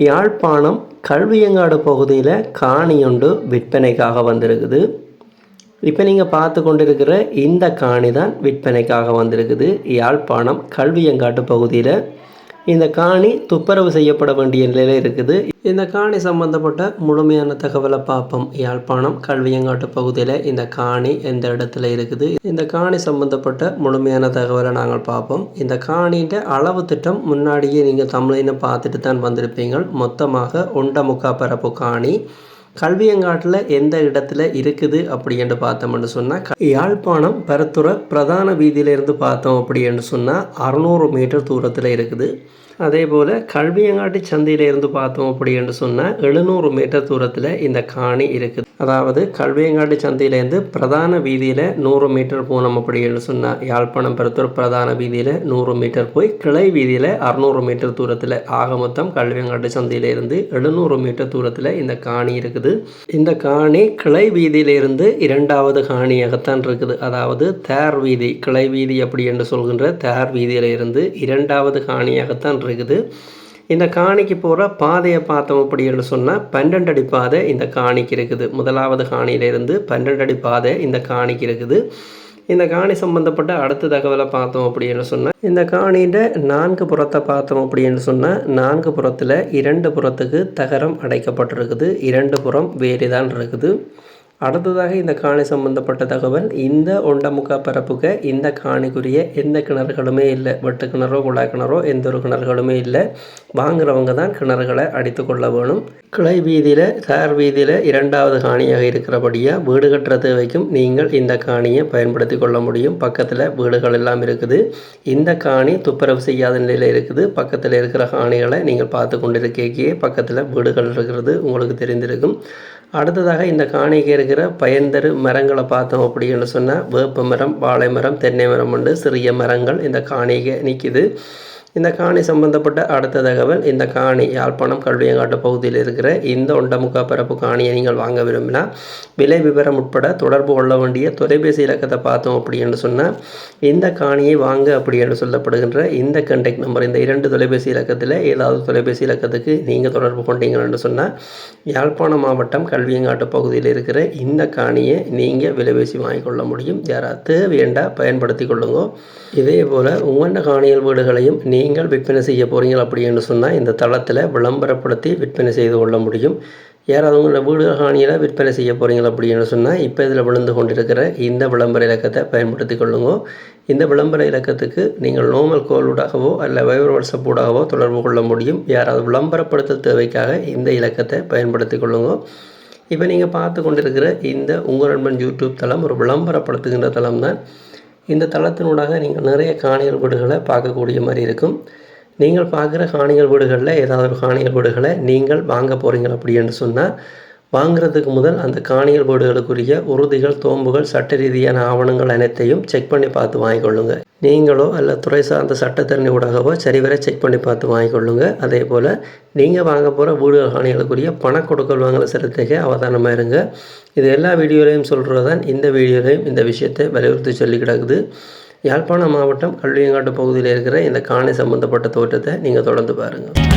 யாழ்ப்பாணம் கல்வியங்காடு பகுதியில் காணி ஒன்று விற்பனைக்காக வந்திருக்குது. இப்போ நீங்கள் பார்த்து கொண்டிருக்கிற இந்த காணி தான் விற்பனைக்காக வந்திருக்குது. யாழ்ப்பாணம் கல்வியங்காட்டு பகுதியில் இந்த காணி துப்புரவு செய்யப்பட வேண்டிய நிலையில் இருக்குது. இந்த காணி சம்பந்தப்பட்ட முழுமையான தகவலை பார்ப்போம். யாழ்ப்பாணம் கல்வியங்காட்டு பகுதியில் இந்த காணி எந்த இடத்துல இருக்குது, இந்த காணி சம்பந்தப்பட்ட முழுமையான தகவலை நாங்கள் பார்ப்போம். இந்த காணின்ற அளவு திட்டம் முன்னாடியே நீங்கள் தமிழின்னு பார்த்துட்டு தான் வந்திருப்பீங்க. மொத்தமாக 1.25 பரப்பு காணி கல்வியங்காட்டில் எந்த இடத்துல இருக்குது அப்படின்னு பார்த்தோம்னு சொன்னால், யாழ்ப்பாணம் பரத்துறை பிரதான வீதியிலேருந்து பார்த்தோம் அப்படின்னு சொன்னால் 600 மீட்டர் தூரத்தில் இருக்குது. அதே போல் கல்வியங்காட்டு சந்தையிலேருந்து பார்த்தோம் அப்படின்னு சொன்னால் 700 மீட்டர் தூரத்தில் இந்த காணி இருக்குது. அதாவது கல்வியங்காட்டு சந்தையிலேருந்து பிரதான வீதியில் 100 மீட்டர் போனோம் அப்படின்னு சொன்னால், யாழ்ப்பாணம் பரத்துறை பிரதான வீதியில் 100 மீட்டர் போய் கிளை வீதியில் 600 மீட்டர் தூரத்தில், ஆக மொத்தம் கல்வியங்காட்டு சந்தையிலேருந்து 700 மீட்டர் தூரத்தில் இந்த காணி இருக்குது. இந்த காணி கிளை வீதியிலிருந்து 2வது காணியாகத்தான் இருக்குது. அதாவது தேர் வீதி, கிளை வீதி அப்படி என்று சொல்கின்ற தேர் வீதியிலிருந்து 2வது காணியாகத்தான் இருக்குது. இந்த காணிக்கு போகிற பாதையை பார்த்தோம் அப்படின்னு சொன்னால் 12 அடி பாதை இந்த காணிக்கு இருக்குது. 1வது காணியிலிருந்து 12 அடி பாதை இந்த காணிக்கு இருக்குது. இந்த காணி சம்பந்தப்பட்ட அடுத்த தகவலை பார்த்தோம் அப்படின்னு சொன்னால், இந்த காணியில் 4 புறத்தை பார்த்தோம் அப்படின்னு சொன்னால் 4 புறத்தில் 2 புறத்துக்கு தகரம் அடைக்கப்பட்டிருக்குது. 2 புறம் வேறு தான் இருக்குது. அடுத்ததாக இந்த காணி சம்பந்தப்பட்ட தகவல், இந்த 1.25 பரப்புக்கு இந்த காணிக்குரிய எந்த கிணறுகளுமே இல்லை. வெட்டு கிணறோ குழாய் கிணறோ எந்த ஒரு கிணறுகளுமே இல்லை. வாங்குறவங்க தான் கிணறுகளை அடித்து கொள்ள வேணும். கிளை வீதியில் தார் வீதியில் 2வது காணியாக இருக்கிறபடியாக வீடு கட்டுற தேவைக்கும் நீங்கள் இந்த காணியை பயன்படுத்தி கொள்ள முடியும். பக்கத்தில் வீடுகள் எல்லாம் இருக்குது. இந்த காணி துப்புரவு செய்யாத நிலையில் இருக்குது. பக்கத்தில் இருக்கிற காணிகளை நீங்கள் பார்த்து கொண்டிருக்கே பக்கத்தில் வீடுகள் இருக்கிறது உங்களுக்கு தெரிந்திருக்கும். அடுத்ததாக இந்த காணிக்கு இருக்கிற பயன்தரு மரங்களை பார்த்தோம் அப்படின்னு சொன்னால், வேப்ப மரம், வாழை மரம், தென்னை மரம் உண்டு. சிறிய மரங்கள் இந்த காணிக்கு நிற்கிது. இந்த காணி சம்பந்தப்பட்ட அடுத்த தகவல், இந்த காணி யாழ்ப்பாணம் கல்வியங்காட்டு பகுதியில் இருக்கிற இந்த 1.25 பரப்பு காணியை நீங்கள் வாங்க விரும்பினா விலை விவரம் உட்பட தொடர்பு கொள்ள வேண்டிய தொலைபேசி இலக்கத்தை பார்த்தோம் அப்படின்னு சொன்னால், இந்த காணியை வாங்க அப்படி என்று சொல்லப்படுகின்ற இந்த கண்டெக்ட் நம்பர், இந்த 2 தொலைபேசி இலக்கத்தில் ஏதாவது தொலைபேசி இலக்கத்துக்கு நீங்கள் தொடர்பு கொண்டீங்கன்னு சொன்னால், யாழ்ப்பாணம் மாவட்டம் கல்வியங்காட்டு பகுதியில் இருக்கிற இந்த காணியை நீங்கள் விலைபேசி வாங்கிக்கொள்ள முடியும். யாராவது தேவையண்டா பயன்படுத்தி கொள்ளுங்க. இதே போல் உங்களோட காணியல் வீடுகளையும் நீங்கள் விற்பனை செய்ய போகிறீங்க அப்படின்னு சொன்னால், இந்த தளத்தில் விளம்பரப்படுத்தி விற்பனை செய்து கொள்ள முடியும். யாராவது உங்களோட வீடு காணியில் விற்பனை செய்ய போகிறீங்க அப்படின்னு சொன்னால், இப்போ இதில் விழுந்து கொண்டிருக்கிற இந்த விளம்பர இலக்கத்தை பயன்படுத்தி கொள்ளுங்க. இந்த விளம்பர இலக்கத்துக்கு நீங்கள் நார்மல் கோலூடாகவோ அல்ல வைபர் வாட்ஸ்அப் ஊடாகவோ தொடர்பு கொள்ள முடியும். யாராவது விளம்பரப்படுத்த தேவைக்காக இந்த இலக்கத்தை பயன்படுத்தி கொள்ளுங்க. இப்போ நீங்கள் பார்த்து கொண்டிருக்கிற இந்த உங்கள் நண்பன் யூடியூப் தளம் ஒரு விளம்பரப்படுத்துகின்ற தளம் தான். இந்த தளத்தினூடாக நீங்கள் நிறைய காணிகள் வீடுகளை பார்க்கக்கூடிய மாதிரி இருக்கும். நீங்கள் பார்க்குற காணிகள் வீடுகளில் ஏதாவது ஒரு காணிகள் வீடுகளை நீங்கள் வாங்க போகிறீங்க அப்படின்னு சொன்னால், வாங்குறதுக்கு முதல் அந்த காணிகள் வீடுகளுக்குரிய உறுதிகள், தோம்புகள், சட்ட ரீதியான ஆவணங்கள் அனைத்தையும் செக் பண்ணி பார்த்து வாங்கிக்கொள்ளுங்க. நீங்களோ அல்ல துறை சார்ந்த சட்டத்தரணி ஊடாகவோ சரிவரை செக் பண்ணி பார்த்து வாங்கிக்கொள்ளுங்க. அதே போல் நீங்கள் வாங்க போகிற வீடு காணிகளுக்குரிய பண கொடுக்கல் வாங்கல செலுத்திக்க அவதானமாக இருங்க. இது எல்லா வீடியோலையும் சொல்கிறது தான். இந்த வீடியோலையும் இந்த விஷயத்தை வலியுறுத்தி சொல்லி கிடக்குது. யாழ்ப்பாணம் மாவட்டம் கல்வியங்காட்டு பகுதியில் இருக்கிற இந்த காணி சம்பந்தப்பட்ட தோற்றத்தை நீங்கள் தொடர்ந்து பாருங்கள்.